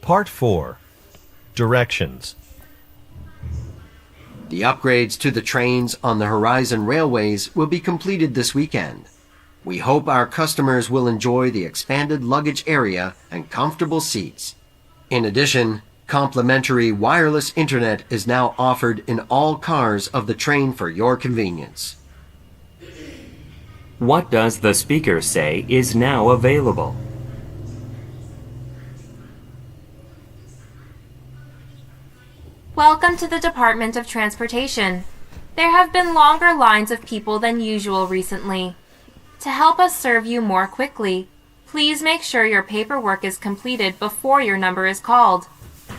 Part 4. Directions. The upgrades to the trains on the Horizon Railways will be completed this weekend. We hope our customers will enjoy the expanded luggage area and comfortable seats. In addition, complimentary wireless internet is now offered in all cars of the train for your convenience. What does the speaker say is now available? Welcome to the Department of Transportation. There have been longer lines of people than usual recently. To help us serve you more quickly, please make sure your paperwork is completed before your number is called.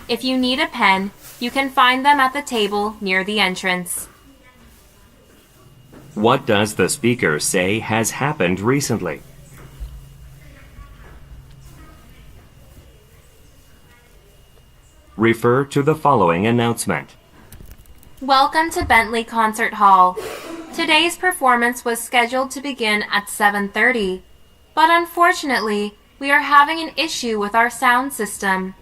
If you need a pen, you can find them at the table near the entrance. What does the speaker say has happened recently? Refer to the following announcement. Welcome to Bentley Concert Hall. Today's performance was scheduled to begin at 7:30, but unfortunately, we are having an issue with our sound system.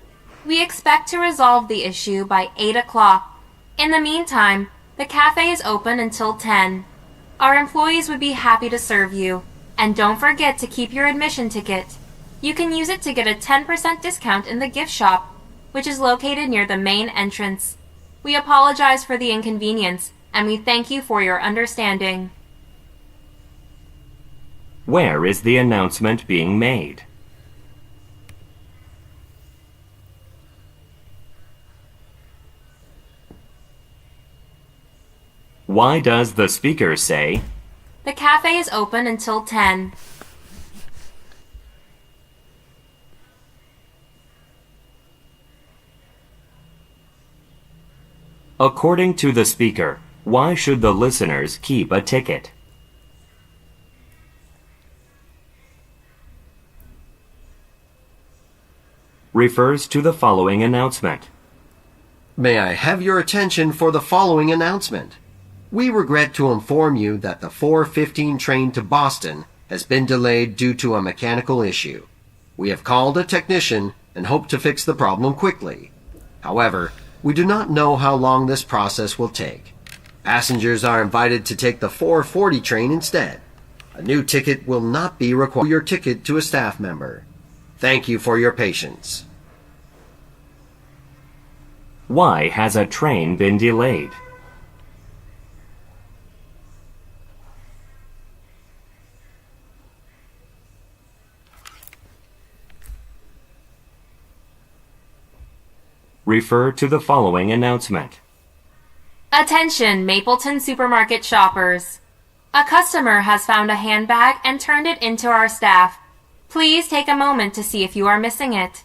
We expect to resolve the issue by 8 o'clock. In the meantime, the cafe is open until 10. Our employees would be happy to serve you, and don't forget to keep your admission ticket. You can use it to get a 10% discount in the gift shop, which is located near the main entrance. We apologize for the inconvenience, and we thank you for your understanding. Where is the announcement being made? Why does the speaker say, The cafe is open until 10. According to the speaker, why should the listeners keep a ticket? Refers to the following announcement. May I have your attention for the following announcement? We regret to inform you that the 4:15 train to Boston has been delayed due to a mechanical issue. We have called a technician and hope to fix the problem quickly. However, we do not know how long this process will take. Passengers are invited to take the 4:40 train instead. A new ticket will not be required. Your ticket to a staff member. Thank you for your patience. Why has a train been delayed? Refer to the following announcement. Attention, Mapleton Supermarket shoppers. A customer has found a handbag and turned it into our staff. Please take a moment to see if you are missing it.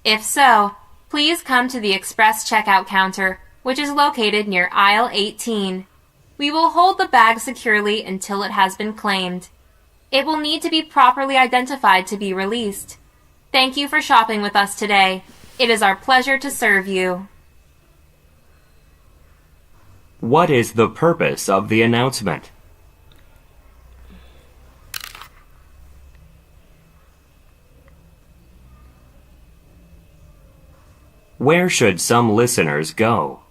If so, please come to the express checkout counter, which is located near aisle 18. We will hold the bag securely until it has been claimed. It will need to be properly identified to be released. Thank you for shopping with us today. It is our pleasure to serve you. What is the purpose of the announcement? Where should some listeners go?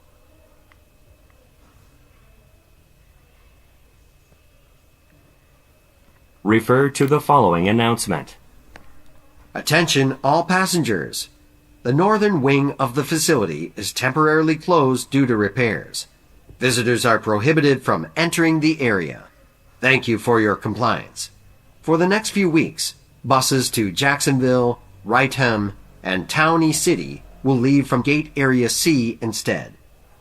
Refer to the following announcement. Attention all passengers. The northern wing of the facility is temporarily closed due to repairs. Visitors are prohibited from entering the area. Thank you for your compliance. For the next few weeks, buses to Jacksonville, Wrightham, and Townie City will leave from Gate Area C instead.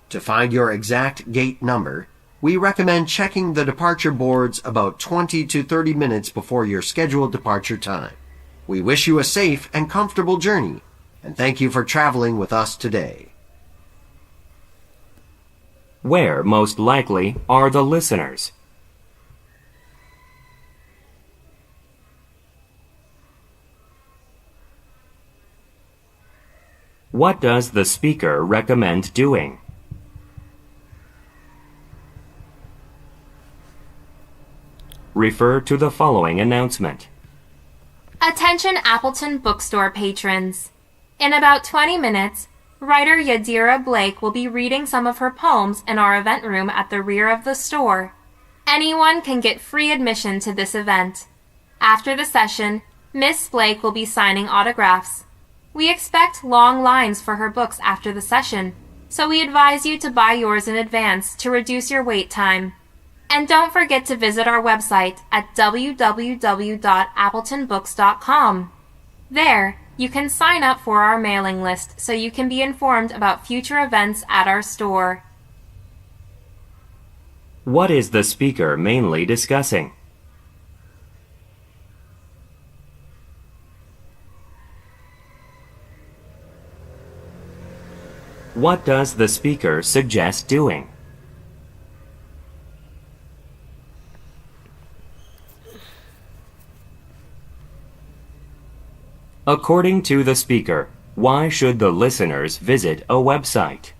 To find your exact gate number, we recommend checking the departure boards about 20 to 30 minutes before your scheduled departure time. We wish you a safe and comfortable journey, and thank you for traveling with us today. Where, most likely, are the listeners? What does the speaker recommend doing? Refer to the following announcement. Attention Appleton Bookstore patrons. In about 20 minutes, writer Yadira Blake will be reading some of her poems in our event room at the rear of the store. Anyone can get free admission to this event. After the session, Miss Blake will be signing autographs. We expect long lines for her books after the session, so we advise you to buy yours in advance to reduce your wait time. And don't forget to visit our website at www.appletonbooks.com. There, you can sign up for our mailing list so you can be informed about future events at our store. What is the speaker mainly discussing? What does the speaker suggest doing? According to the speaker, why should the listeners visit a website?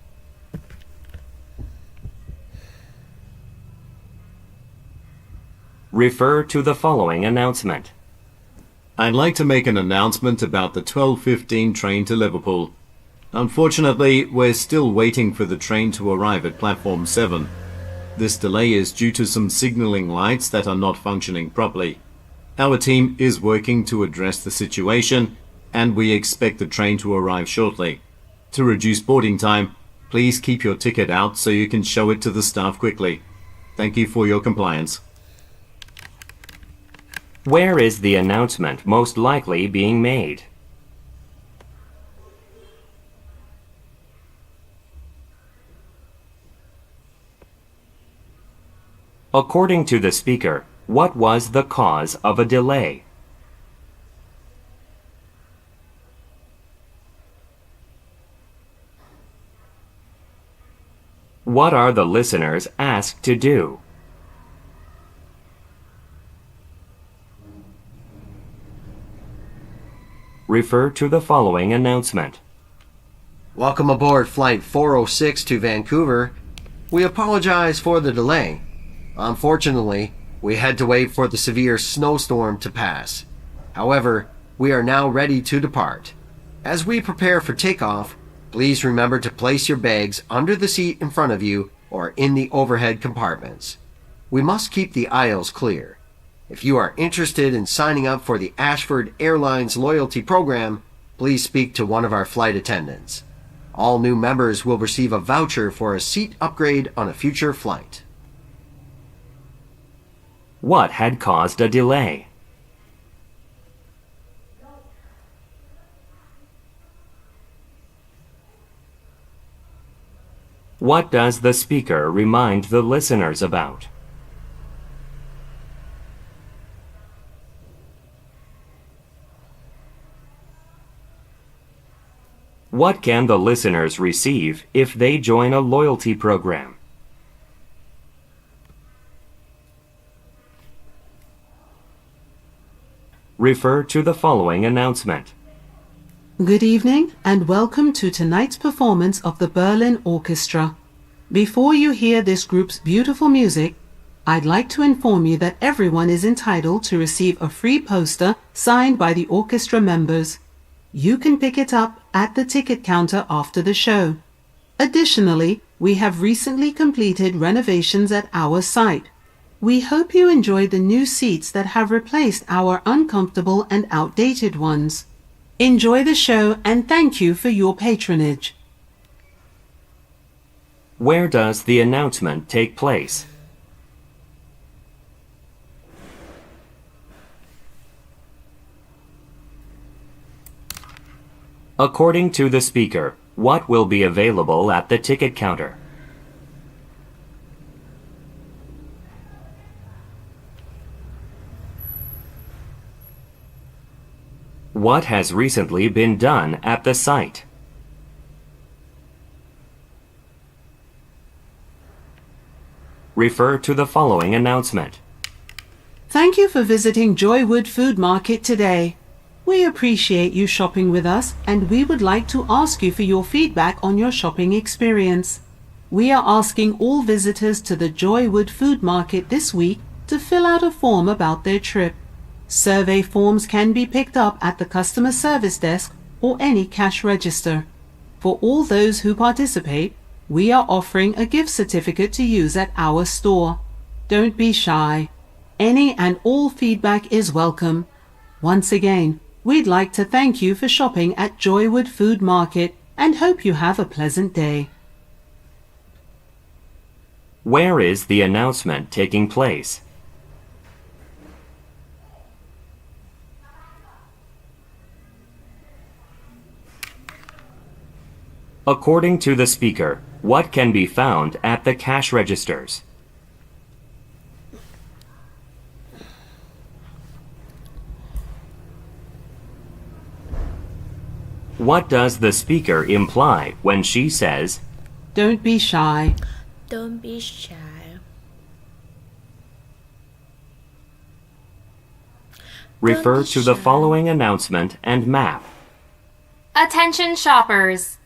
Refer to the following announcement. I'd like to make an announcement about the 12:15 train to Liverpool. Unfortunately, we're still waiting for the train to arrive at platform 7. This delay is due to some signaling lights that are not functioning properly. Our team is working to address the situation, and we expect the train to arrive shortly. To reduce boarding time, please keep your ticket out so you can show it to the staff quickly. Thank you for your compliance. Where is the announcement most likely being made? According to the speaker, what was the cause of a delay? What are the listeners asked to do? Refer to the following announcement. Welcome aboard Flight 406 to Vancouver. We apologize for the delay. Unfortunately, we had to wait for the severe snowstorm to pass. However, we are now ready to depart. As we prepare for takeoff, please remember to place your bags under the seat in front of you or in the overhead compartments. We must keep the aisles clear. If you are interested in signing up for the Ashford Airlines loyalty program, please speak to one of our flight attendants. All new members will receive a voucher for a seat upgrade on a future flight. What had caused a delay? What does the speaker remind the listeners about? What can the listeners receive if they join a loyalty program? Refer to the following announcement. Good evening and welcome to tonight's performance of the Berlin Orchestra. Before you hear this group's beautiful music, I'd like to inform you that everyone is entitled to receive a free poster signed by the orchestra members. You can pick it up at the ticket counter after the show. Additionally, we have recently completed renovations at our site. We hope you enjoy the new seats that have replaced our uncomfortable and outdated ones. Enjoy the show and thank you for your patronage. Where does the announcement take place? According to the speaker, what will be available at the ticket counter? What has recently been done at the site? Refer to the following announcement. Thank you for visiting Joywood Food Market today. We appreciate you shopping with us and we would like to ask you for your feedback on your shopping experience. We are asking all visitors to the Joywood Food Market this week to fill out a form about their trip. Survey forms can be picked up at the customer service desk or any cash register. For all those who participate, we are offering a gift certificate to use at our store. Don't be shy. Any and all feedback is welcome. Once again, we'd like to thank you for shopping at Joywood Food Market and hope you have a pleasant day. Where is the announcement taking place? According to the speaker, what can be found at the cash registers? What does the speaker imply when she says, Don't be shy. Don't be shy. refer to the following announcement and map? Attention shoppers!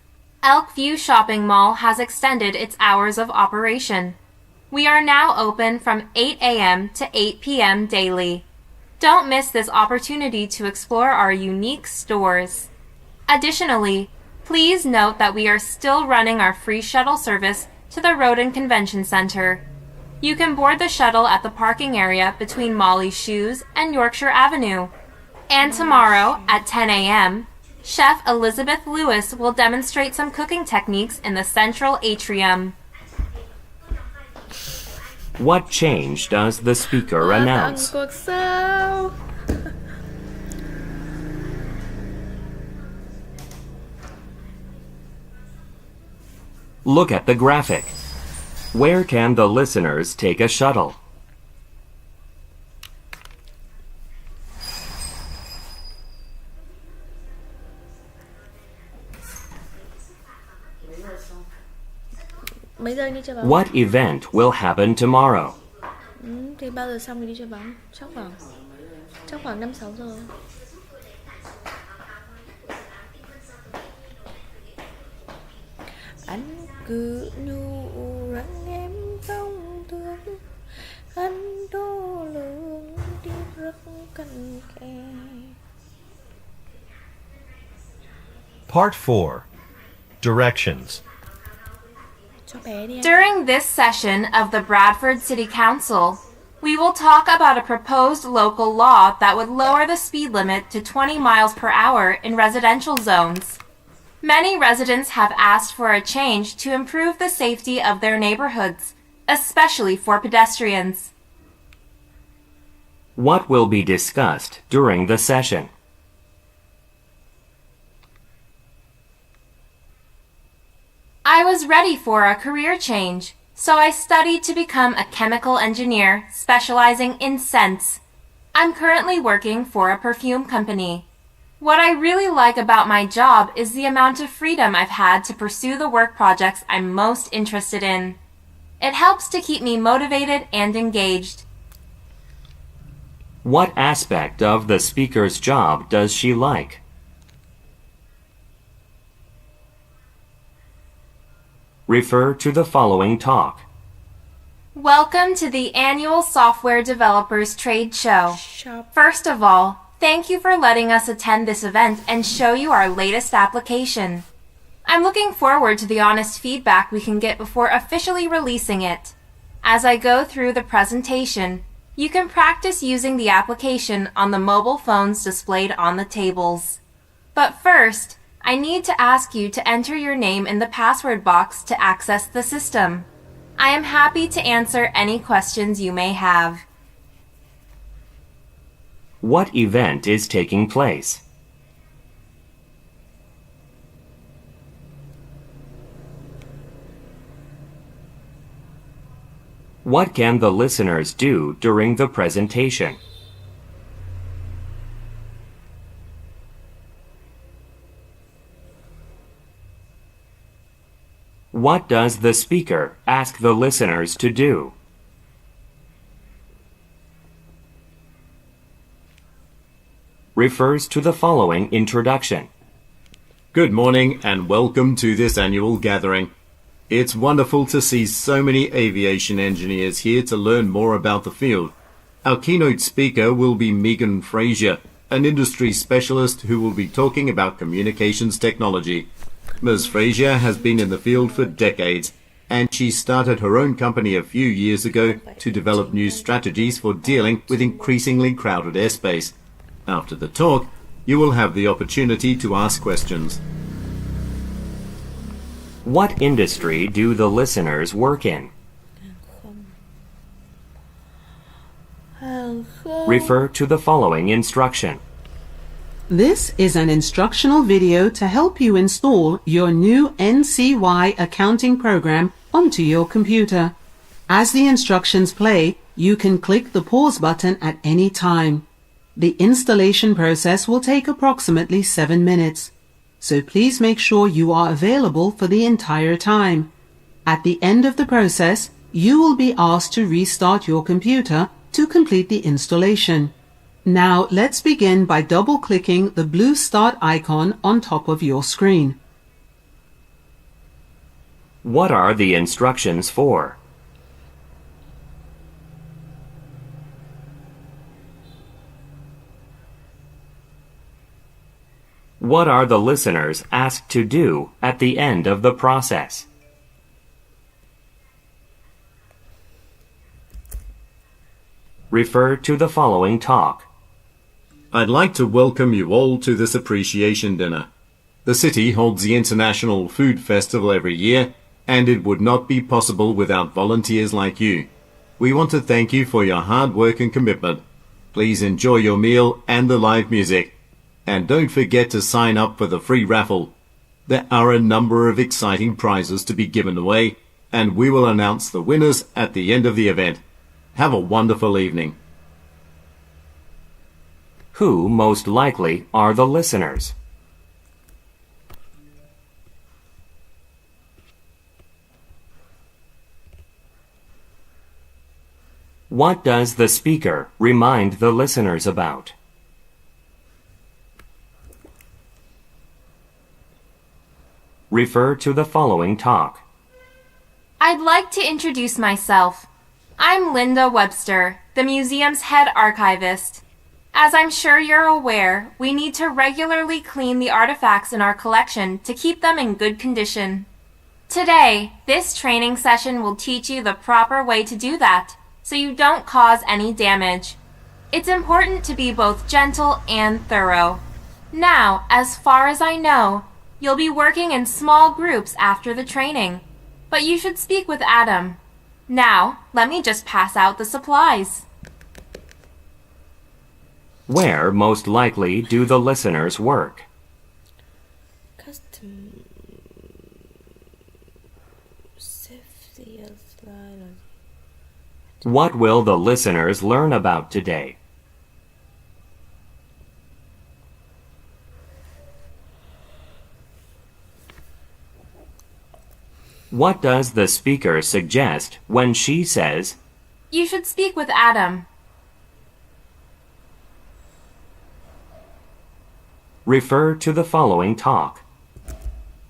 Elkview Shopping Mall has extended its hours of operation. We are now open from 8 a.m. to 8 p.m. daily. Don't miss this opportunity to explore our unique stores. Additionally, please note that we are still running our free shuttle service to the Roden Convention Center. You can board the shuttle at the parking area between Molly's Shoes and Yorkshire Avenue. And tomorrow at 10 a.m., Chef Elizabeth Lewis will demonstrate some cooking techniques in the central atrium. What change does the speaker announce? Cuộc sao? Look at the graphic. Where can the listeners take a shuttle? Mấy giờ đi chơi bóng? What event will happen tomorrow? Thì bao giờ xong thì đi chơi bóng? Chắc khoảng 5-6 giờ. Anh cứ nhu rằng em không thương, anh đo lường đi rất cạnh kề. Part 4. Directions. Cho bé đi em. During this session of the Bradford City Council, we will talk about a proposed local law that would lower the speed limit to 20 miles per hour in residential zones. Many residents have asked for a change to improve the safety of their neighborhoods, especially for pedestrians. What will be discussed during the session? I was ready for a career change, so I studied to become a chemical engineer specializing in scents. I'm currently working for a perfume company. What I really like about my job is the amount of freedom I've had to pursue the work projects I'm most interested in. It helps to keep me motivated and engaged. What aspect of the speaker's job does she like? Refer to the following talk. Welcome to the annual Software Developers Trade Show. Shop. First of all, thank you for letting us attend this event and show you our latest application. I'm looking forward to the honest feedback we can get before officially releasing it. As I go through the presentation, you can practice using the application on the mobile phones displayed on the tables. But first, I need to ask you to enter your name in the password box to access the system. I am happy to answer any questions you may have. What event is taking place? What can the listeners do during the presentation? What does the speaker ask the listeners to do? Refers to the following introduction. Good morning and welcome to this annual gathering. It's wonderful to see so many aviation engineers here to learn more about the field. Our keynote speaker will be Megan Frazier, an industry specialist who will be talking about communications technology. Ms. Frazier has been in the field for decades, and she started her own company a few years ago to develop new strategies for dealing with increasingly crowded airspace. After the talk, you will have the opportunity to ask questions. What industry do the listeners work in? hàng không Refer to the following instruction. This is an instructional video to help you install your new NCY accounting program onto your computer. As the instructions play, you can click the pause button at any time. The installation process will take approximately 7 minutes, so please make sure you are available for the entire time. At the end of the process, you will be asked to restart your computer to complete the installation. Now let's begin by double-clicking the blue start icon on top of your screen. What are the instructions for? What are the listeners asked to do at the end of the process? Refer to the following talk. I'd like to welcome you all to this appreciation dinner. The city holds the International Food Festival every year, and it would not be possible without volunteers like you. We want to thank you for your hard work and commitment. Please enjoy your meal and the live music. And don't forget to sign up for the free raffle. There are a number of exciting prizes to be given away, and we will announce the winners at the end of the event. Have a wonderful evening. Who most likely are the listeners? What does the speaker remind the listeners about? Refer to the following talk. I'd like to introduce myself. I'm Linda Webster, the museum's head archivist. As I'm sure you're aware, we need to regularly clean the artifacts in our collection to keep them in good condition. Today, this training session will teach you the proper way to do that, so you don't cause any damage. It's important to be both gentle and thorough. Now, as far as I know, you'll be working in small groups after the training, but you should speak with Adam. Now, let me just pass out the supplies. Where most likely do the listeners work? custom safety line. What will the listeners learn about today? What does the speaker suggest when she says, You should speak with Adam. refer to the following talk?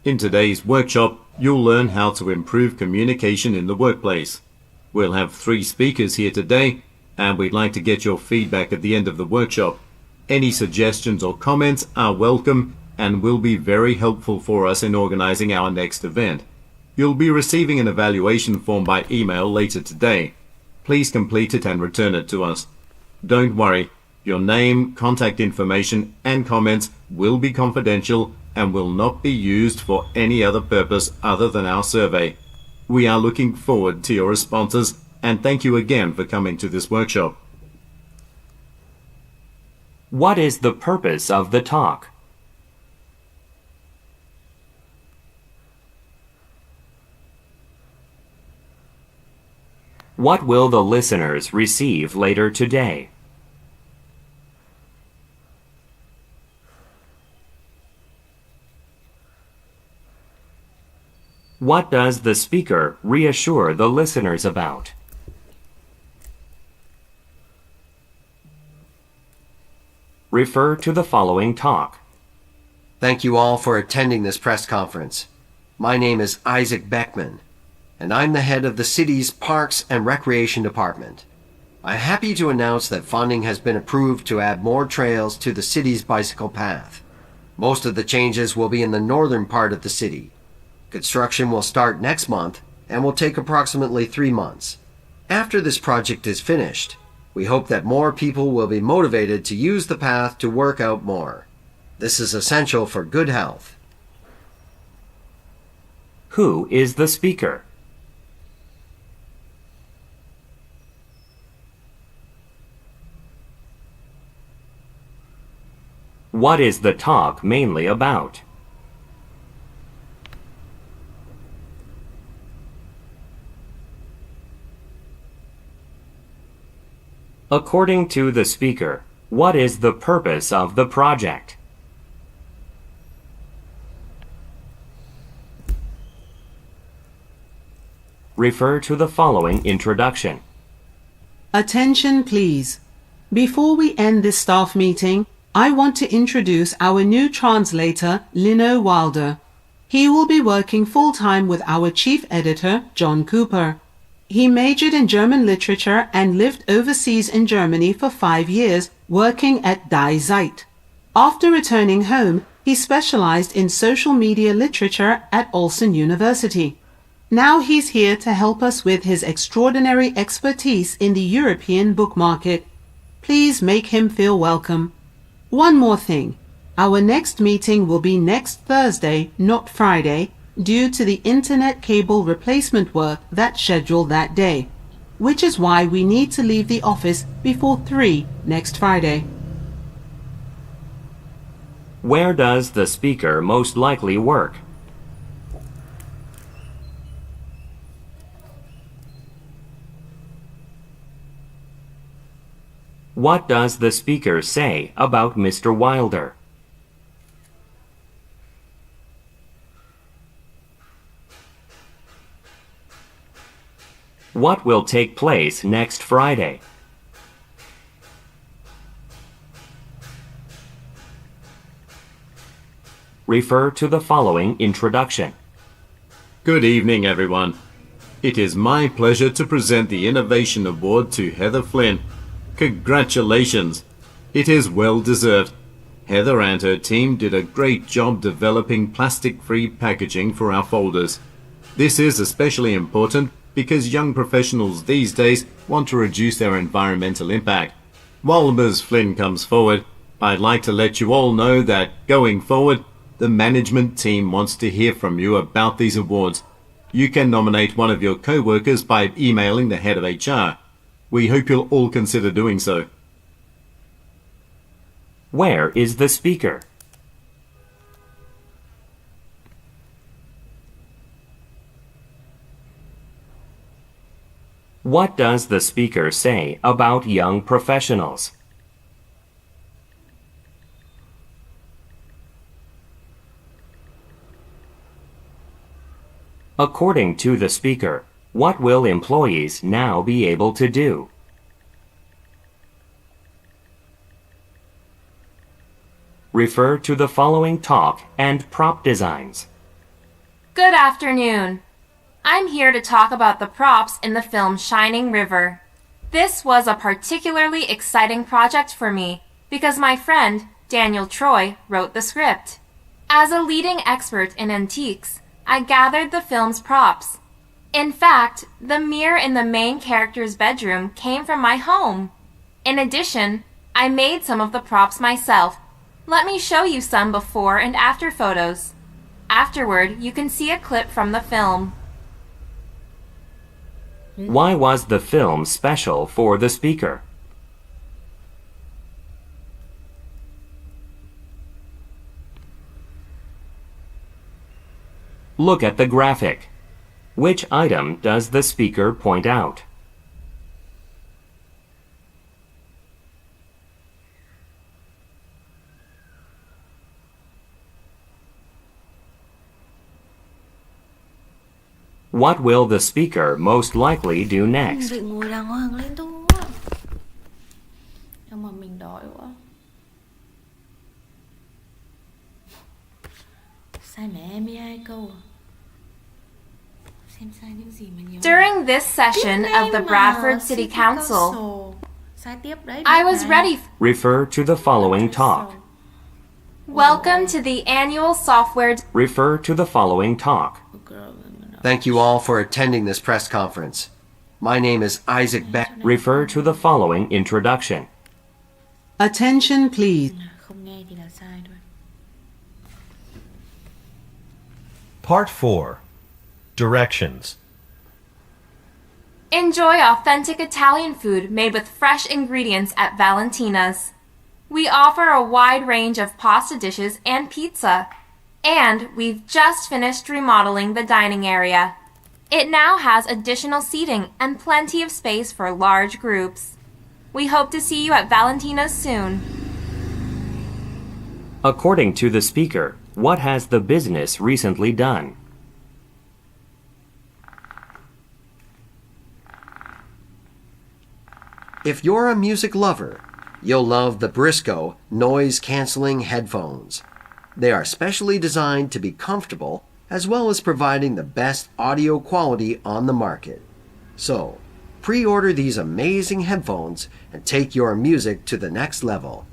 In today's workshop, you'll learn how to improve communication in the workplace. We'll have 3 speakers here today, and we'd like to get your feedback at the end of the workshop. Any suggestions or comments are welcome and will be very helpful for us in organizing our next event. You'll be receiving an evaluation form by email later today. Please complete it and return it to us. Don't worry, your name, contact information, and comments will be confidential and will not be used for any other purpose other than our survey. We are looking forward to your responses, and thank you again for coming to this workshop. What is the purpose of the talk? What will the listeners receive later today? What does the speaker reassure the listeners about? Refer to the following talk. Thank you all for attending this press conference. My name is Isaac Beckman, and I'm the head of the city's Parks and Recreation Department. I'm happy to announce that funding has been approved to add more trails to the city's bicycle path. Most of the changes will be in the northern part of the city. Construction will start next month and will take approximately 3 months. After this project is finished, we hope that more people will be motivated to use the path to work out more. This is essential for good health. Who is the speaker? What is the talk mainly about? According to the speaker, what is the purpose of the project? Refer to the following introduction. Attention, please. Before we end this staff meeting, I want to introduce our new translator, Lino Wilder. He will be working full-time with our chief editor, John Cooper. He majored in German literature and lived overseas in Germany for 5 years, working at Die Zeit. After returning home, he specialized in social media literature at Ulsan University. Now he's here to help us with his extraordinary expertise in the European book market. Please make him feel welcome. One more thing. Our next meeting will be next Thursday, not Friday, due to the internet cable replacement work that's scheduled that day, which is why we need to leave the office before 3 next Friday. Where does the speaker most likely work? What does the speaker say about Mr. Wilder? What will take place next Friday? Refer to the following introduction. Good evening, everyone. It is my pleasure to present the Innovation Award to Heather Flynn. Congratulations! It is well deserved. Heather and her team did a great job developing plastic-free packaging for our folders. This is especially important because young professionals these days want to reduce their environmental impact. While Ms. Flynn comes forward, I'd like to let you all know that, going forward, the management team wants to hear from you about these awards. You can nominate one of your co-workers by emailing the head of HR. We hope you'll all consider doing so. Where is the speaker? What does the speaker say about young professionals? According to the speaker, what will employees now be able to do? Refer to the following talk and prop designs. Good afternoon. I'm here to talk about the props in the film Shining River. This was a particularly exciting project for me because my friend, Daniel Troy, wrote the script. As a leading expert in antiques, I gathered the film's props. In fact, the mirror in the main character's bedroom came from my home. In addition, I made some of the props myself. Let me show you some before and after photos. Afterward, you can see a clip from the film. Why was the film special for the speaker? Look at the graphic. Which item does the speaker point out? What will the speaker most likely do next? Định ngồi đàng hoàng lên thôi. Nhưng mà mình đói quá. Sai mẹ em đi 2 câu à? Xem sai những gì mà nhớ. During this session Tiếp of lên the mà, Bradford City City Council, Sai tiếp đấy. I biết was này. ready. Refer to the following talk. Welcome to the annual software. Refer to the following talk. Thank you all for attending this press conference. My name is Isaac Beck. Refer to the following introduction. Attention, please. Không nghe thì là sai thôi. Part 4. Directions. Enjoy authentic Italian food made with fresh ingredients at Valentina's. We offer a wide range of pasta dishes and pizza. And we've just finished remodeling the dining area. It now has additional seating and plenty of space for large groups. We hope to see you at Valentina's soon. According to the speaker, what has the business recently done? If you're a music lover, you'll love the Briscoe noise-canceling headphones. They are specially designed to be comfortable as well as providing the best audio quality on the market. So, pre-order these amazing headphones and take your music to the next level.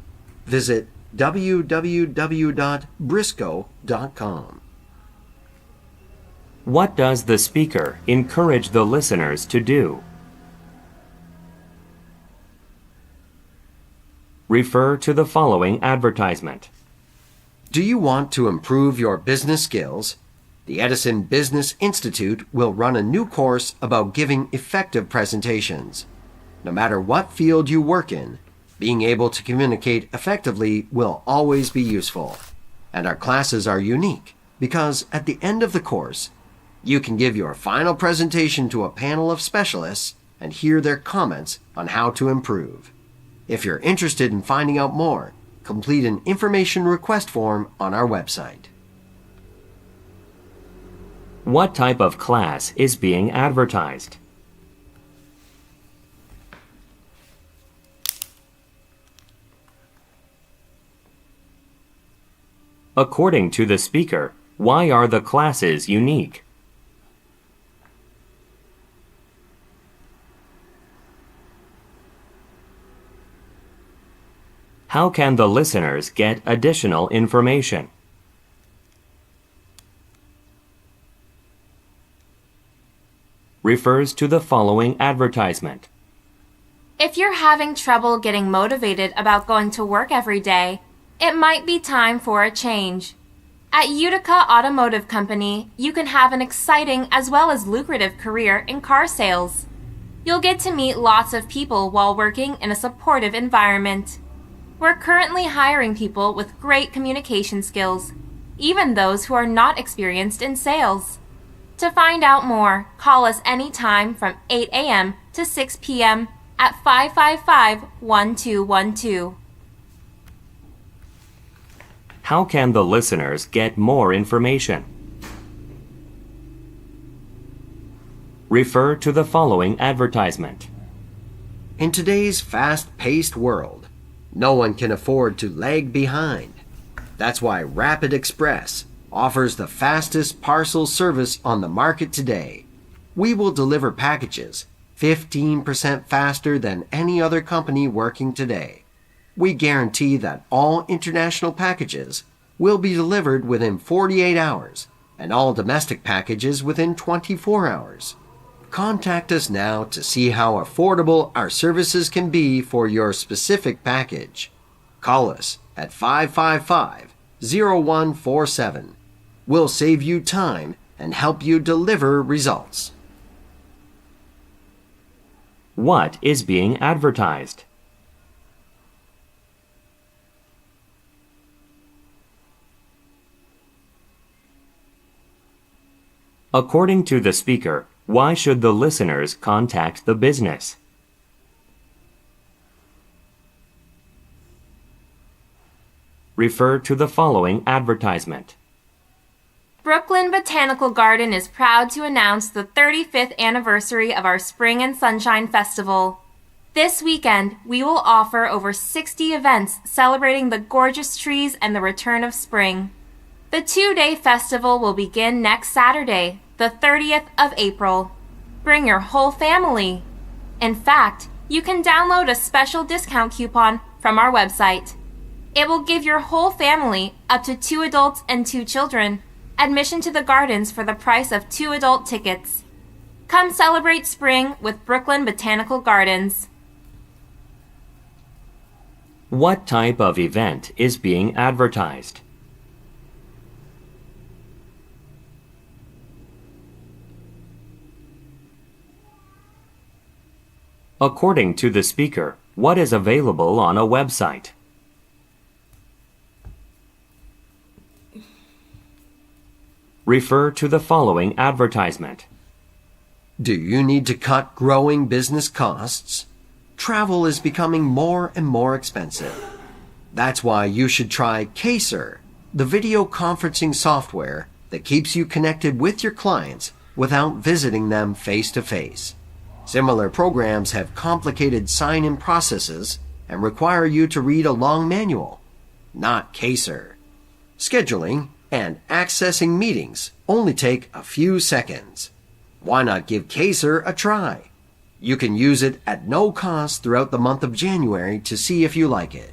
Visit www.briscoe.com. What does the speaker encourage the listeners to do? Refer to the following advertisement. Do you want to improve your business skills? The Edison Business Institute will run a new course about giving effective presentations. No matter what field you work in, being able to communicate effectively will always be useful. And our classes are unique because at the end of the course, you can give your final presentation to a panel of specialists and hear their comments on how to improve. If you're interested in finding out more, complete an information request form on our website. What type of class is being advertised? According to the speaker, why are the classes unique? How can the listeners get additional information? Refers to the following advertisement. If you're having trouble getting motivated about going to work every day, it might be time for a change. At Utica Automotive Company, you can have an exciting as well as lucrative career in car sales. You'll get to meet lots of people while working in a supportive environment. We're currently hiring people with great communication skills, even those who are not experienced in sales. To find out more, call us anytime from 8 a.m. to 6 p.m. at 555-1212. How can the listeners get more information? Refer to the following advertisement. In today's fast-paced world, no one can afford to lag behind. That's why Rapid Express offers the fastest parcel service on the market today. We will deliver packages 15% faster than any other company working today. We guarantee that all international packages will be delivered within 48 hours and all domestic packages within 24 hours. Contact us now to see how affordable our services can be for your specific package. Call us at 555-0147. We'll save you time and help you deliver results. What is being advertised? According to the speaker, why should the listeners contact the business? Refer to the following advertisement. Brooklyn Botanical Garden is proud to announce the 35th anniversary of our Spring and Sunshine Festival. This weekend, we will offer over 60 events celebrating the gorgeous trees and the return of spring. The 2-day festival will begin next Saturday, the the 30th of April. Bring your whole family. In fact, you can download a special discount coupon from our website. It will give your whole family, up to 2 adults and 2 children, admission to the gardens for the price of 2 adult tickets. Come celebrate spring with Brooklyn Botanical Gardens. What type of event is being advertised? According to the speaker, what is available on a website? Refer to the following advertisement. Do you need to cut growing business costs? Travel is becoming more and more expensive. That's why you should try Caser, the video conferencing software that keeps you connected with your clients without visiting them face to face. Similar programs have complicated sign-in processes and require you to read a long manual. Not Caser. Scheduling and accessing meetings only take a few seconds. Why not give Caser a try? You can use it at no cost throughout the month of January to see if you like it.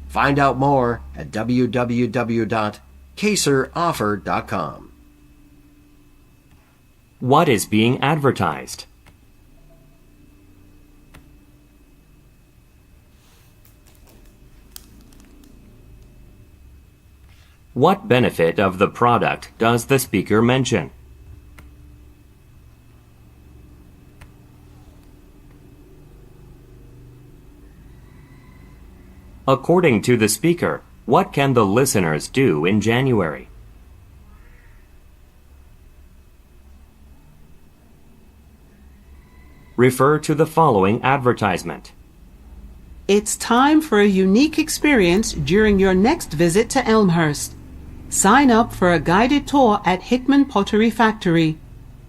Find out more at www.caseroffer.com. What is being advertised? What benefit of the product does the speaker mention? According to the speaker, what can the listeners do in January? Refer to the following advertisement. It's time for a unique experience during your next visit to Elmhurst. Sign up for a guided tour at Hickman Pottery Factory.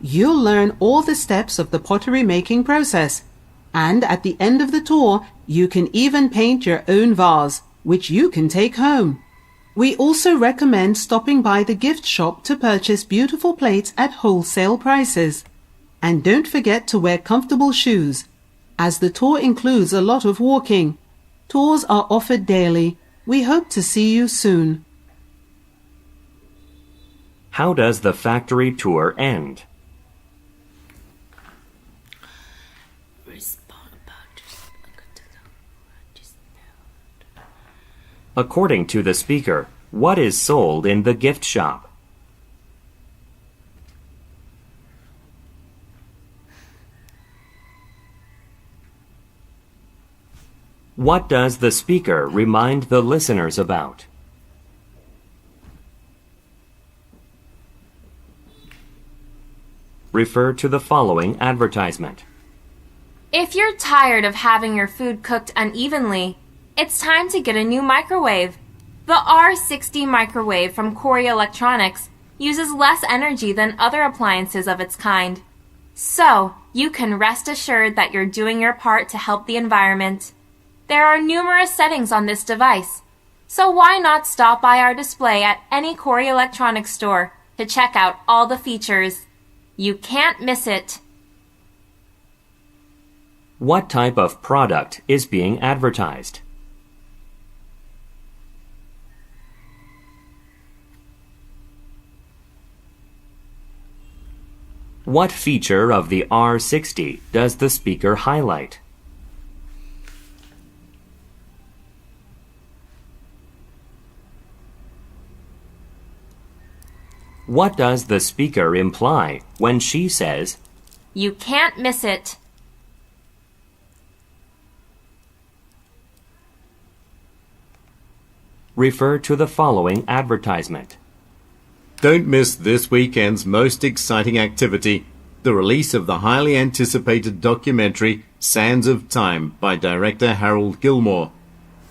You'll learn all the steps of the pottery making process, and at the end of the tour, you can even paint your own vase, which you can take home. We also recommend stopping by the gift shop to purchase beautiful plates at wholesale prices. And don't forget to wear comfortable shoes, as the tour includes a lot of walking. Tours are offered daily. We hope to see you soon. How does the factory tour end? According to the speaker, what is sold in the gift shop? What does the speaker remind the listeners about? Refer to the following advertisement. If you're tired of having your food cooked unevenly, it's time to get a new microwave. The R60 microwave from Corey Electronics uses less energy than other appliances of its kind. So, you can rest assured that you're doing your part to help the environment. There are numerous settings on this device, so why not stop by our display at any Corey Electronics store to check out all the features. You can't miss it. What type of product is being advertised? What feature of the R60 does the speaker highlight? What does the speaker imply when she says, You can't miss it. Refer to the following advertisement. Don't miss this weekend's most exciting activity, the release of the highly anticipated documentary Sands of Time by director Harold Gilmore.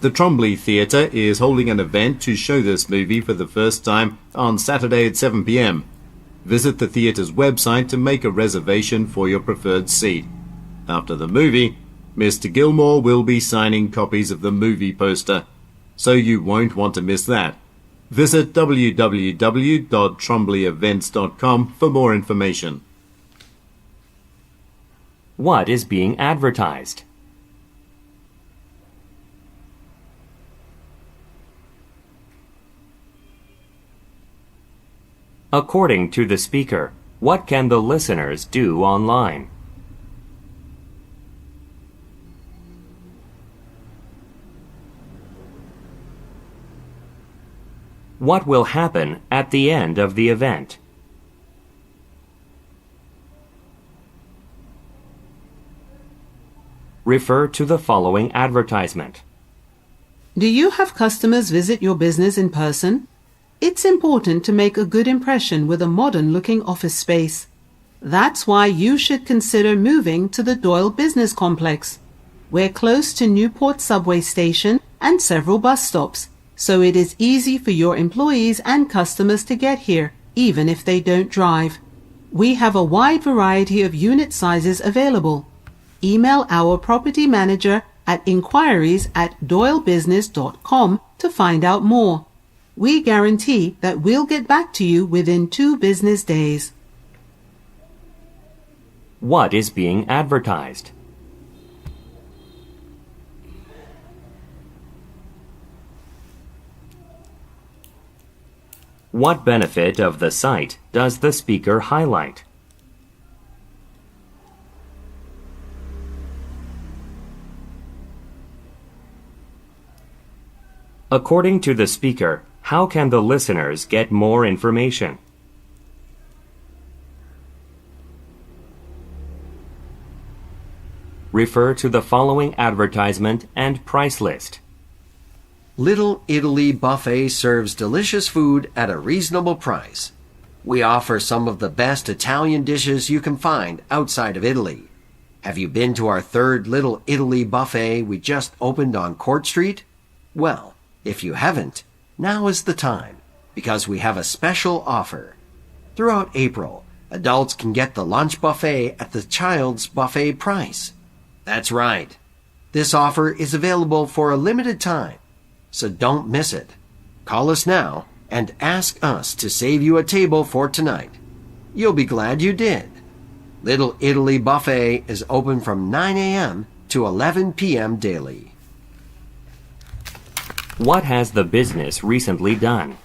The Trombley Theatre is holding an event to show this movie for the first time on Saturday at 7 p.m. Visit the theatre's website to make a reservation for your preferred seat. After the movie, Mr. Gilmore will be signing copies of the movie poster, so you won't want to miss that. Visit www.trombleyevents.com for more information. What is being advertised? According to the speaker, what can the listeners do online? What will happen at the end of the event? Refer to the following advertisement. Do you have customers visit your business in person? It's important to make a good impression with a modern-looking office space. That's why you should consider moving to the Doyle Business Complex. We're close to Newport Subway Station and several bus stops, so it is easy for your employees and customers to get here, even if they don't drive. We have a wide variety of unit sizes available. Email our property manager at inquiries@doylebusiness.com to find out more. We guarantee that we'll get back to you within 2 business days. What is being advertised? What benefit of the site does the speaker highlight? According to the speaker, how can the listeners get more information? Refer to the following advertisement and price list. Little Italy Buffet serves delicious food at a reasonable price. We offer some of the best Italian dishes you can find outside of Italy. Have you been to our third Little Italy Buffet we just opened on Court Street? Well, if you haven't, now is the time, because we have a special offer. Throughout April, adults can get the lunch buffet at the child's buffet price. That's right. This offer is available for a limited time, so don't miss it. Call us now and ask us to save you a table for tonight. You'll be glad you did. Little Italy Buffet is open from 9 a.m. to 11 p.m. daily. What has the business recently done?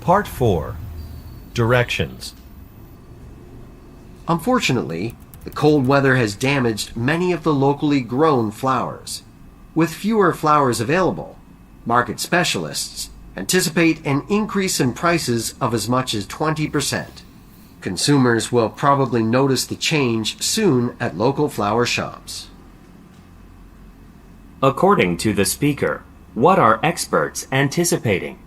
Part 4. Directions. Unfortunately, the cold weather has damaged many of the locally grown flowers. With fewer flowers available, market specialists anticipate an increase in prices of as much as 20%. Consumers will probably notice the change soon at local flower shops. According to the speaker, what are experts anticipating?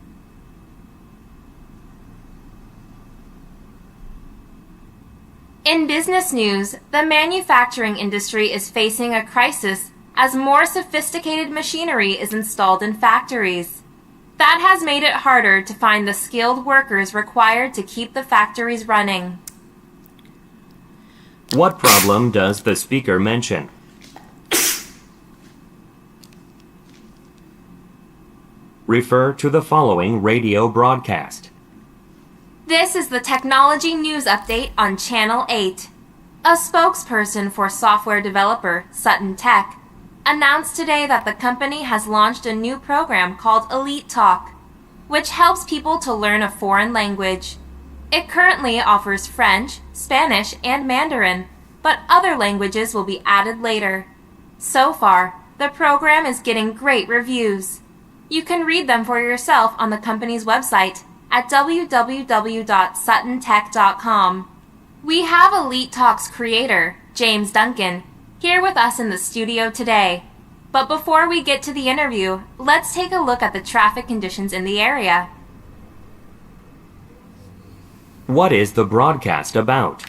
In business news, the manufacturing industry is facing a crisis as more sophisticated machinery is installed in factories. That has made it harder to find the skilled workers required to keep the factories running. What problem does the speaker mention? Refer to the following radio broadcast. This is the technology news update on Channel 8. A spokesperson for software developer Sutton Tech announced today that the company has launched a new program called Elite Talk, which helps people to learn a foreign language. It currently offers French, Spanish, and Mandarin, but other languages will be added later. So far, the program is getting great reviews. You can read them for yourself on the company's website at www.suttontech.com. We have Elite Talk's creator, James Duncan, here with us in the studio today. But before we get to the interview, let's take a look at the traffic conditions in the area. What is the broadcast about?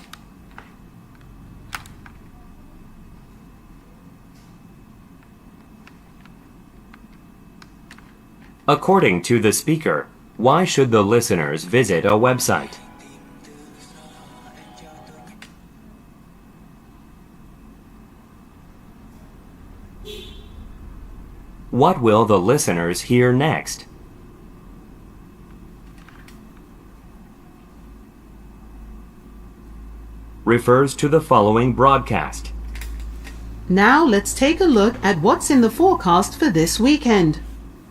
According to the speaker, why should the listeners visit a website? What will the listeners hear next? Refers to the following broadcast. Now let's take a look at what's in the forecast for this weekend.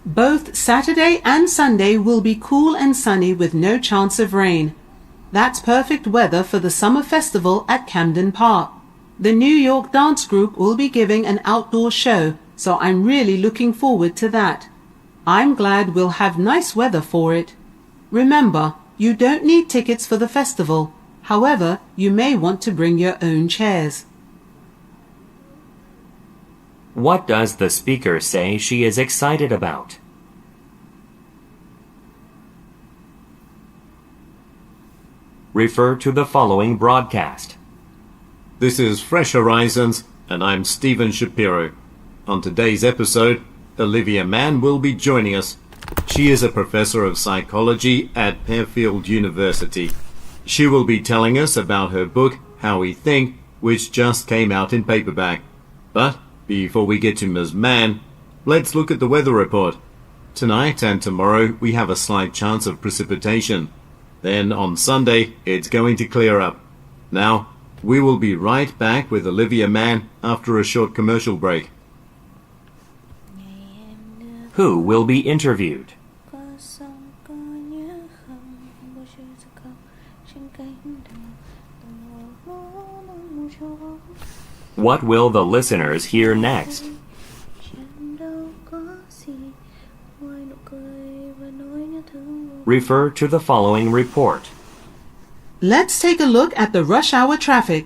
Both Saturday and Sunday will be cool and sunny with no chance of rain. That's perfect weather for the summer festival at Camden Park. The New York dance group will be giving an outdoor show, so I'm really looking forward to that. I'm glad we'll have nice weather for it. Remember, you don't need tickets for the festival. However, you may want to bring your own chairs. What does the speaker say she is excited about? Refer to the following broadcast. This is Fresh Horizons, and I'm Stephen Shapiro. On today's episode, Olivia Mann will be joining us. She is a professor of psychology at Fairfield University. She will be telling us about her book, How We Think, which just came out in paperback. But before we get to Ms. Mann, let's look at the weather report. Tonight and tomorrow we have a slight chance of precipitation. Then on Sunday it's going to clear up. Now, we will be right back with Olivia Mann after a short commercial break. Who will be interviewed? có sông có nhớ không bao giờ không trên cánh đồng What will the listeners hear next? chẳng đâu có gì ngoài nụ cười và nỗi nhớ thương. Refer to the following report. Let's take a look at the rush hour traffic.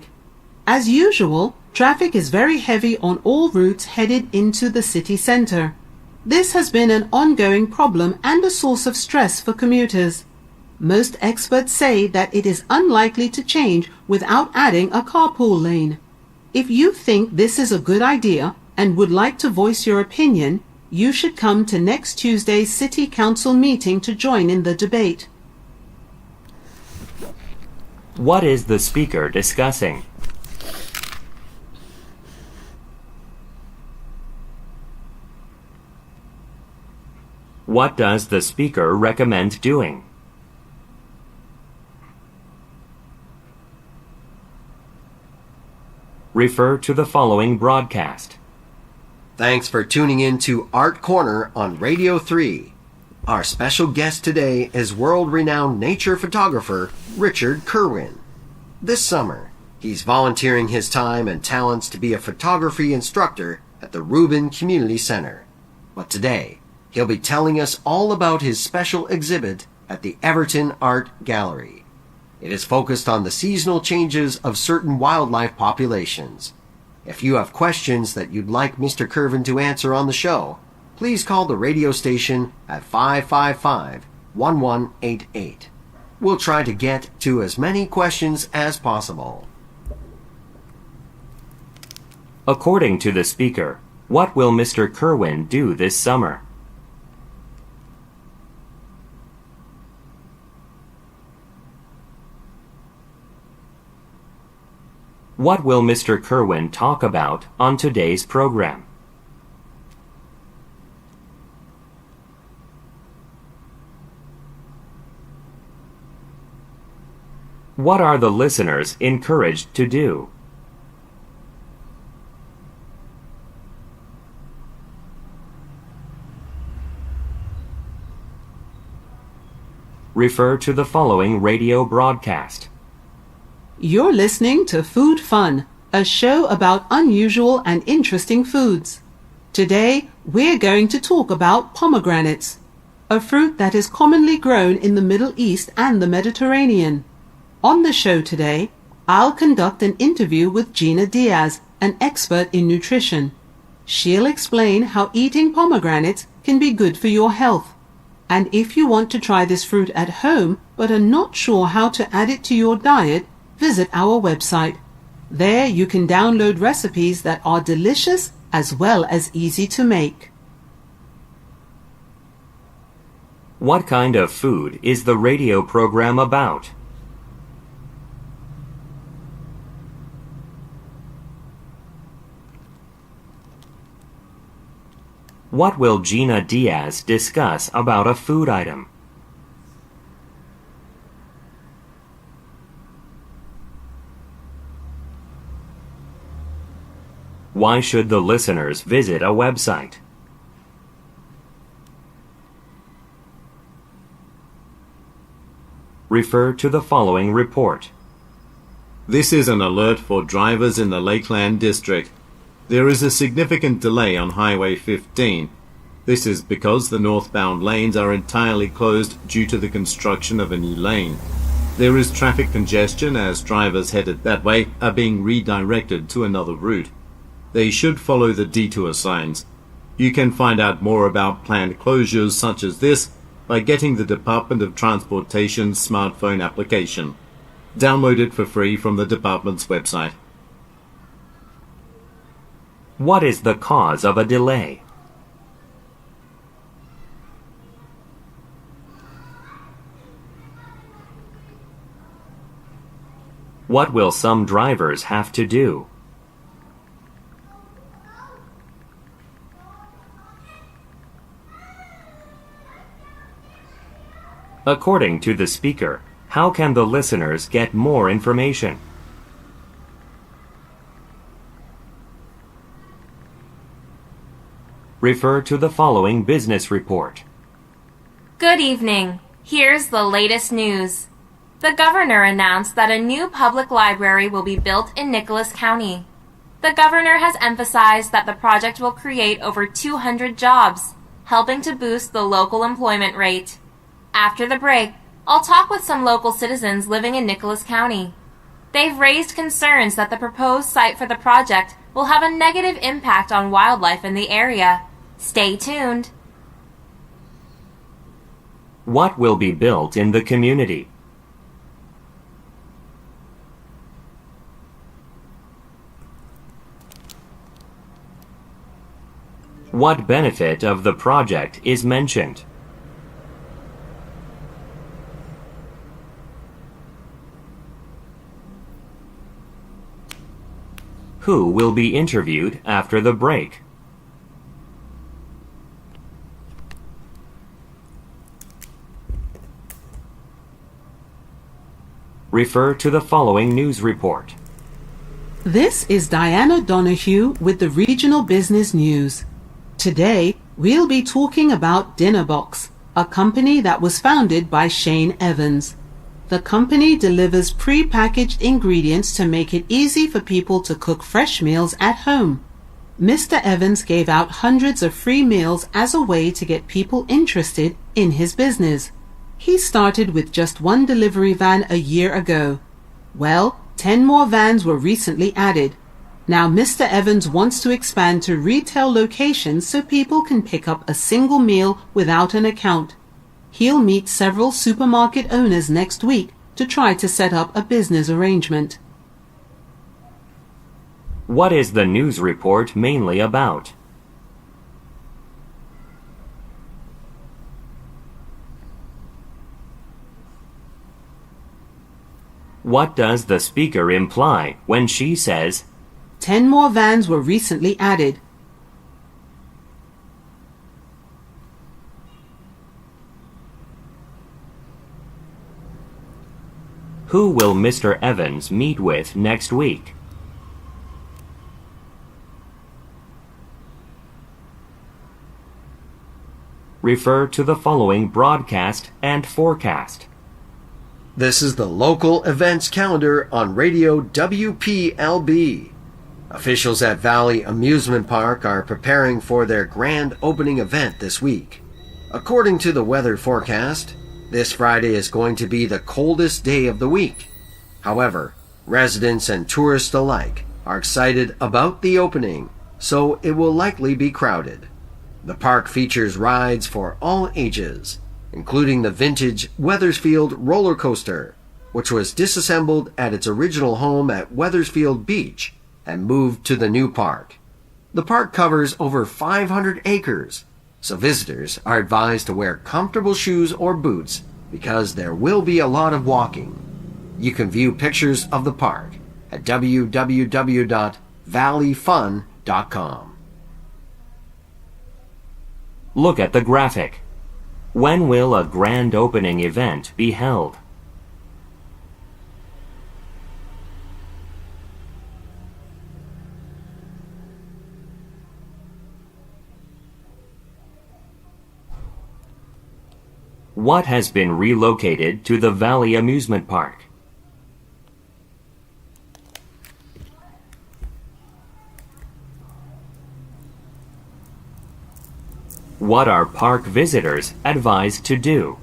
As usual, traffic is very heavy on all routes headed into the city center. This has been an ongoing problem and a source of stress for commuters. Most experts say that it is unlikely to change without adding a carpool lane. If you think this is a good idea and would like to voice your opinion, you should come to next Tuesday's City Council meeting to join in the debate. What is the speaker discussing? What does the speaker recommend doing? Refer to the following broadcast. Thanks for tuning in to Art Corner on Radio 3. Our special guest today is world-renowned nature photographer Richard Kerwin. This summer, he's volunteering his time and talents to be a photography instructor at the Rubin Community Center. But today, he'll be telling us all about his special exhibit at the Everton Art Gallery. It is focused on the seasonal changes of certain wildlife populations. If you have questions that you'd like Mr. Kerwin to answer on the show, please call the radio station at 555-1188. We'll try to get to as many questions as possible. According to the speaker, what will Mr. Kerwin do this summer? What will Mr. Kerwin talk about on today's program? What are the listeners encouraged to do? Refer to the following radio broadcast. You're listening to Food Fun, a show about unusual and interesting foods. Today, we're going to talk about pomegranates, a fruit that is commonly grown in the Middle East and the Mediterranean. On the show today, I'll conduct an interview with Gina Diaz, an expert in nutrition. She'll explain how eating pomegranates can be good for your health. And if you want to try this fruit at home but are not sure how to add it to your diet, visit our website. There you can download recipes that are delicious as well as easy to make. What kind of food is the radio program about? What will Gina Diaz discuss about a food item? Why should the listeners visit a website? Refer to the following report. This is an alert for drivers in the Lakeland District. There is a significant delay on Highway 15. This is because the northbound lanes are entirely closed due to the construction of a new lane. There is traffic congestion as drivers headed that way are being redirected to another route. They should follow the detour signs. You can find out more about planned closures such as this by getting the Department of Transportation's smartphone application. Download it for free from the department's website. What is the cause of a delay? What will some drivers have to do? According to the speaker, how can the listeners get more information? Refer to the following business report. Good evening. Here's the latest news. The governor announced that a new public library will be built in Nicholas County. The governor has emphasized that the project will create over 200 jobs, helping to boost the local employment rate. After the break, I'll talk with some local citizens living in Nicholas County. They've raised concerns that the proposed site for the project will have a negative impact on wildlife in the area. Stay tuned. What will be built in the community? What benefit of the project is mentioned? Who will be interviewed after the break? Refer to the following news report. This is Diana Donahue with the Regional Business News. Today, we'll be talking about Dinnerbox, a company that was founded by Shane Evans. The company delivers pre-packaged ingredients to make it easy for people to cook fresh meals at home. Mr. Evans gave out hundreds of free meals as a way to get people interested in his business. He started with just one delivery van a year ago. Well, 10 more vans were recently added. Now Mr. Evans wants to expand to retail locations so people can pick up a single meal without an account. He'll meet several supermarket owners next week to try to set up a business arrangement. What is the news report mainly about? What does the speaker imply when she says, 10 more vans were recently added. who will Mr. Evans meet with next week? Refer to the following broadcast and forecast. This is the local events calendar on Radio WPLB. Officials at Valley Amusement Park are preparing for their grand opening event this week. According to the weather forecast, this Friday is going to be the coldest day of the week. However, residents and tourists alike are excited about the opening, so it will likely be crowded. The park features rides for all ages, including the vintage Wethersfield roller coaster, which was disassembled at its original home at Wethersfield Beach and moved to the new park. The park covers over 500 acres, so visitors are advised to wear comfortable shoes or boots because there will be a lot of walking. You can view pictures of the park at www.valleyfun.com. Look at the graphic. When will a grand opening event be held? What has been relocated to the Valley Amusement Park? What are park visitors advised to do?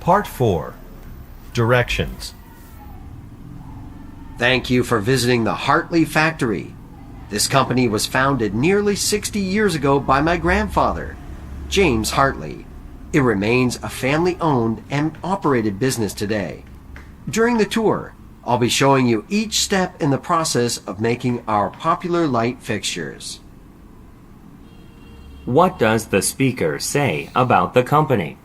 Part 4. Directions. Thank you for visiting the Hartley factory. This company was founded nearly 60 years ago by my grandfather, James Hartley. It remains a family-owned and operated business today. During the tour, I'll be showing you each step in the process of making our popular light fixtures. What does the speaker say about the company?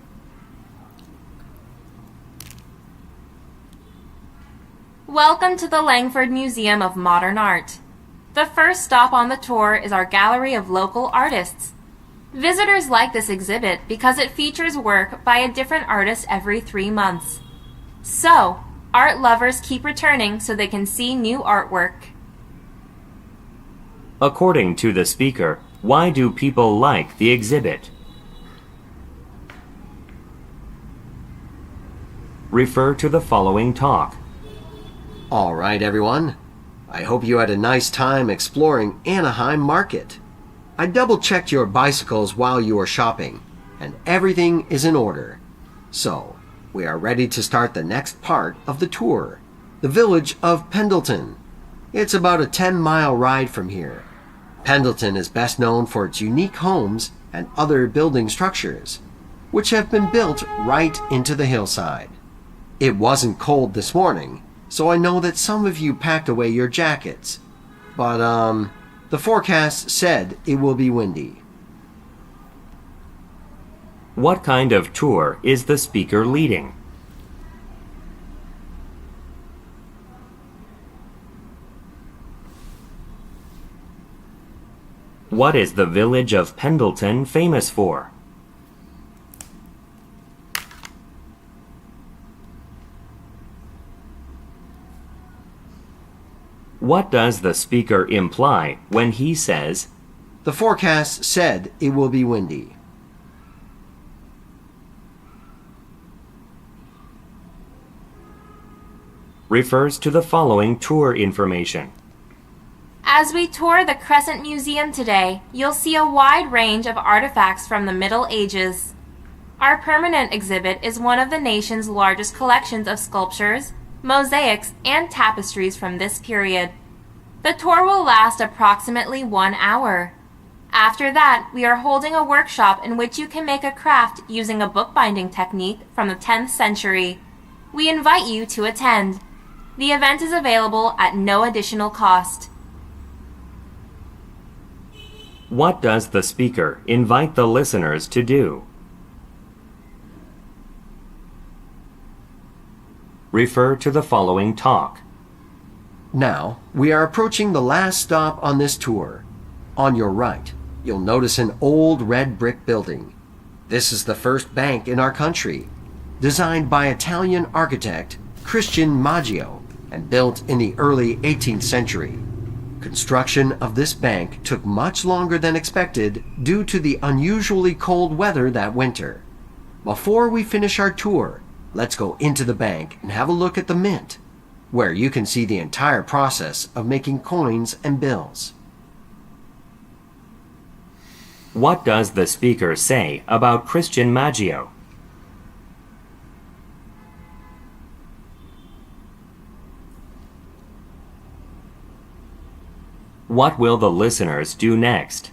Welcome to the Langford Museum of Modern Art. The first stop on the tour is our gallery of local artists. Visitors like this exhibit because it features work by a different artist every 3 months. So, art lovers keep returning so they can see new artwork. According to the speaker, why do people like the exhibit? Refer to the following talk. All right, everyone. I hope you had a nice time exploring Anaheim Market. I double-checked your bicycles while you were shopping, and everything is in order. So, we are ready to start the next part of the tour, the village of Pendleton. It's about a 10-mile ride from here. Pendleton is best known for its unique homes and other building structures, which have been built right into the hillside. It wasn't cold this morning, so I know that some of you packed away your jackets. But, the forecast said it will be windy. What kind of tour is the speaker leading? What is the village of Pendleton famous for? What does the speaker imply when he says, The forecast said it will be windy. refers to the following tour information. As we tour the Crescent Museum today, you'll see a wide range of artifacts from the Middle Ages. Our permanent exhibit is one of the nation's largest collections of sculptures, mosaics, and tapestries from this period. The tour will last approximately 1 hour. After that, we are holding a workshop in which you can make a craft using a bookbinding technique from the 10th century. We invite you to attend. The event is available at no additional cost. What does the speaker invite the listeners to do? Refer to the following talk. Now, we are approaching the last stop on this tour. On your right, you'll notice an old red brick building. This is the first bank in our country, designed by Italian architect Christian Maggio and built in the early 18th century. Construction of this bank took much longer than expected due to the unusually cold weather that winter. Before we finish our tour, let's go into the bank and have a look at the mint, where you can see the entire process of making coins and bills. What does the speaker say about Christian Maggio? What will the listeners do next?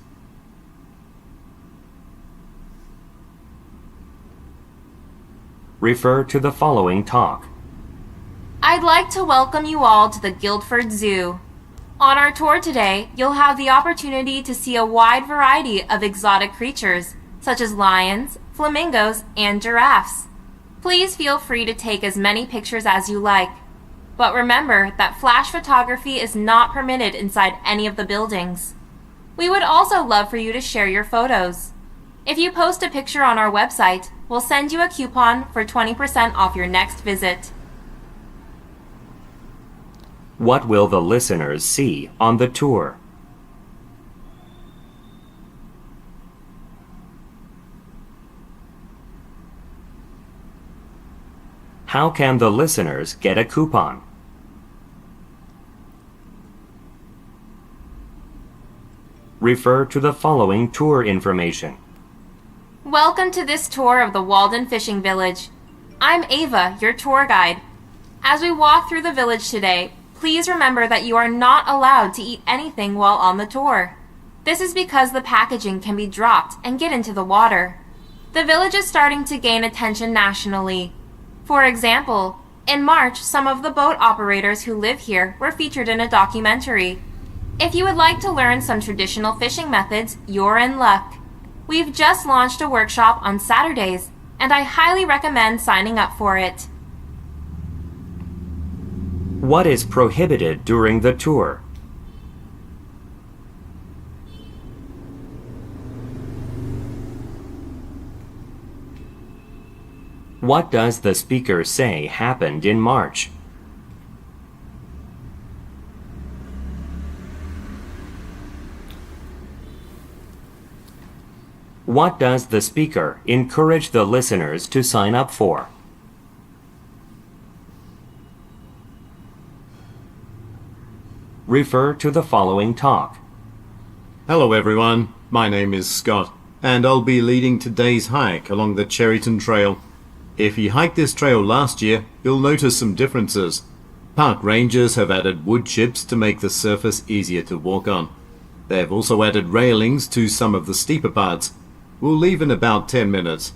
Refer to the following talk. I'd like to welcome you all to the Guildford Zoo. On our tour today, you'll have the opportunity to see a wide variety of exotic creatures, such as lions, flamingos, and giraffes. Please feel free to take as many pictures as you like. But remember that flash photography is not permitted inside any of the buildings. We would also love for you to share your photos. If you post a picture on our website, we'll send you a coupon for 20% off your next visit. What will the listeners see on the tour? How can the listeners get a coupon? Refer to the following tour information. Welcome to this tour of the Walden Fishing Village. I'm Ava, your tour guide. As we walk through the village today, please remember that you are not allowed to eat anything while on the tour. This is because the packaging can be dropped and get into the water. The village is starting to gain attention nationally. For example, in March, some of the boat operators who live here were featured in a documentary. If you would like to learn some traditional fishing methods, you're in luck. We've just launched a workshop on Saturdays, and I highly recommend signing up for it. What is prohibited during the tour? What does the speaker say happened in March? What does the speaker encourage the listeners to sign up for? Refer to the following talk. Hello everyone, my name is Scott, and I'll be leading today's hike along the Cherryton Trail. If you hiked this trail last year, you'll notice some differences. Park rangers have added wood chips to make the surface easier to walk on. They have also added railings to some of the steeper parts. We'll leave in about 10 minutes.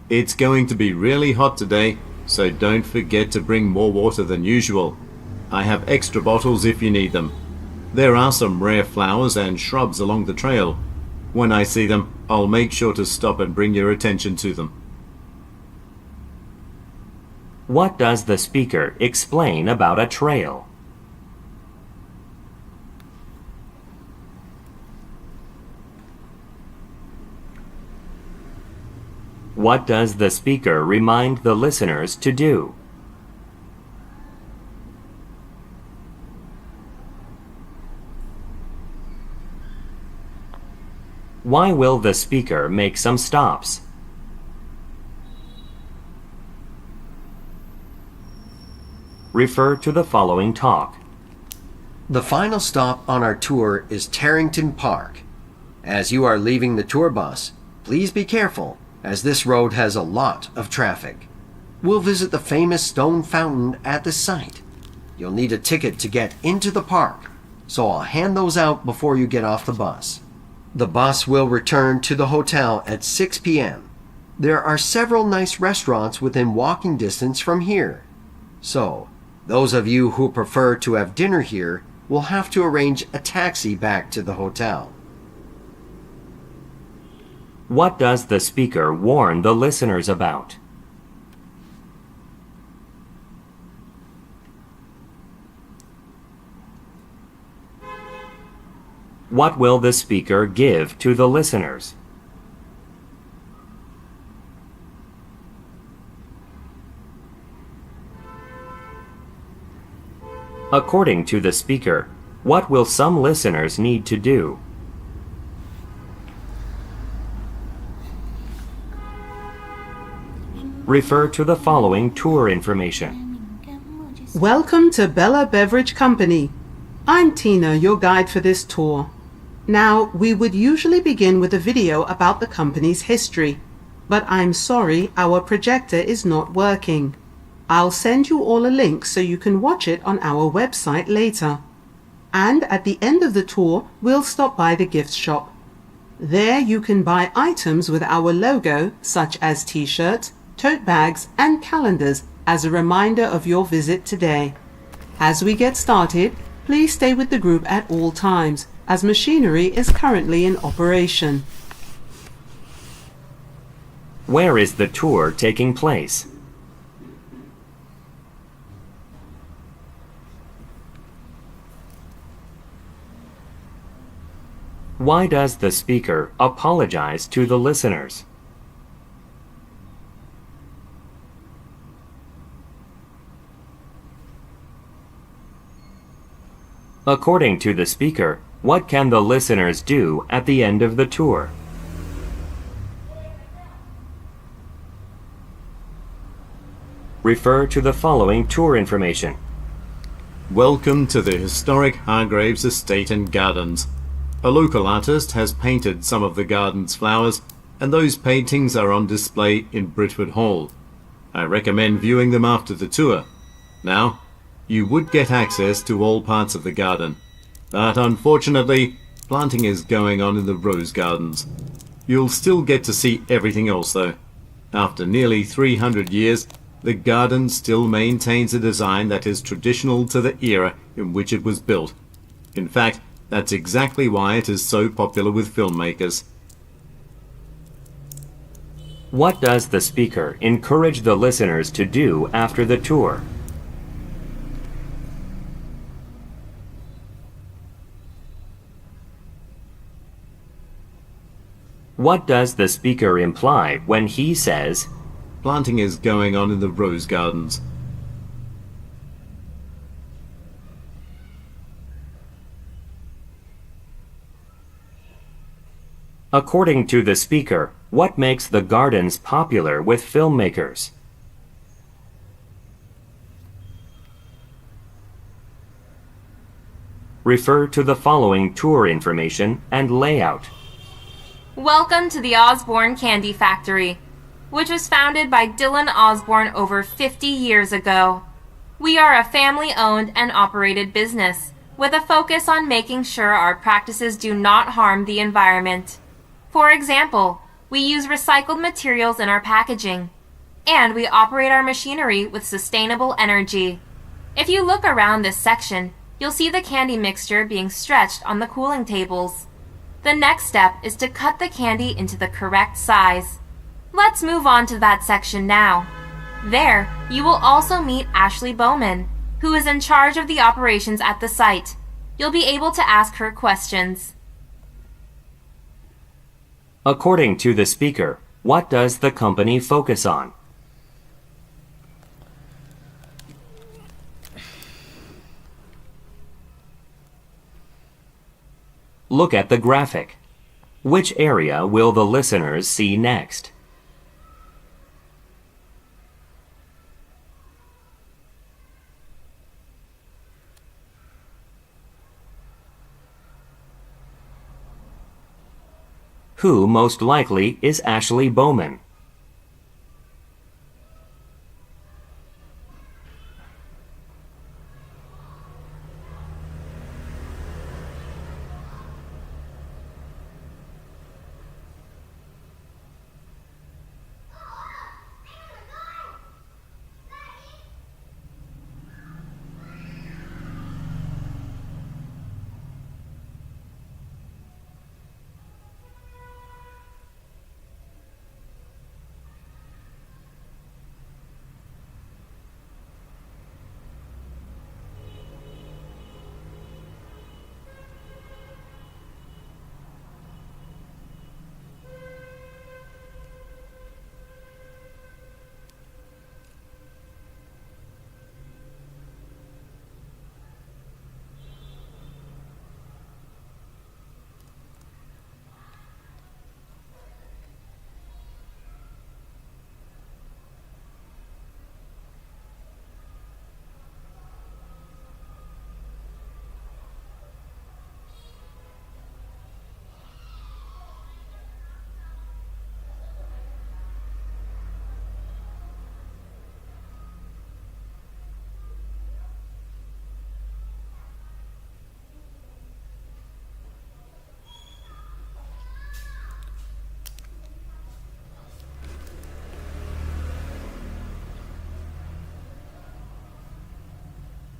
It's going to be really hot today, so don't forget to bring more water than usual. I have extra bottles if you need them. There are some rare flowers and shrubs along the trail. When I see them, I'll make sure to stop and bring your attention to them. What does the speaker explain about a trail? What does the speaker remind the listeners to do? Why will the speaker make some stops? Refer to the following talk. The final stop on our tour is Tarrington Park. As you are leaving the tour bus, please be careful, as this road has a lot of traffic. We'll visit the famous stone fountain at the site. You'll need a ticket to get into the park, so I'll hand those out before you get off the bus. The bus will return to the hotel at 6 p.m. There are several nice restaurants within walking distance from here. So, those of you who prefer to have dinner here will have to arrange a taxi back to the hotel. What does the speaker warn the listeners about? What will the speaker give to the listeners? According to the speaker, what will some listeners need to do? Refer to the following tour information. Welcome to Bella Beverage Company. I'm Tina, your guide for this tour. Now, we would usually begin with a video about the company's history, but I'm sorry our projector is not working. I'll send you all a link so you can watch it on our website later. And at the end of the tour, we'll stop by the gift shop. There you can buy items with our logo, such as t-shirts, tote bags, and calendars as a reminder of your visit today. As we get started, please stay with the group at all times, as machinery is currently in operation. Where is the tour taking place? Why does the speaker apologize to the listeners? According to the speaker, what can the listeners do at the end of the tour? Refer to the following tour information. Welcome to the historic Hargraves Estate and Gardens. A local artist has painted some of the garden's flowers, and those paintings are on display in Britwood Hall. I recommend viewing them after the tour. Now, you would get access to all parts of the garden, but unfortunately, planting is going on in the rose gardens. You'll still get to see everything else though. After nearly 300 years, the garden still maintains a design that is traditional to the era in which it was built. In fact, that's exactly why it is so popular with filmmakers. What does the speaker encourage the listeners to do after the tour? What does the speaker imply when he says, Planting is going on in the rose gardens. according to the speaker, what makes the gardens popular with filmmakers? Refer to the following tour information and layout. Welcome to the Osborne Candy Factory, which was founded by Dylan Osborne over 50 years ago. We are a family-owned and operated business, with a focus on making sure our practices do not harm the environment. For example, we use recycled materials in our packaging, and we operate our machinery with sustainable energy. If you look around this section, you'll see the candy mixture being stretched on the cooling tables. The next step is to cut the candy into the correct size. Let's move on to that section now. There, you will also meet Ashley Bowman, who is in charge of the operations at the site. You'll be able to ask her questions. According to the speaker, what does the company focus on? Look at the graphic. Which area will the listeners see next? Who most likely is Ashley Bowman?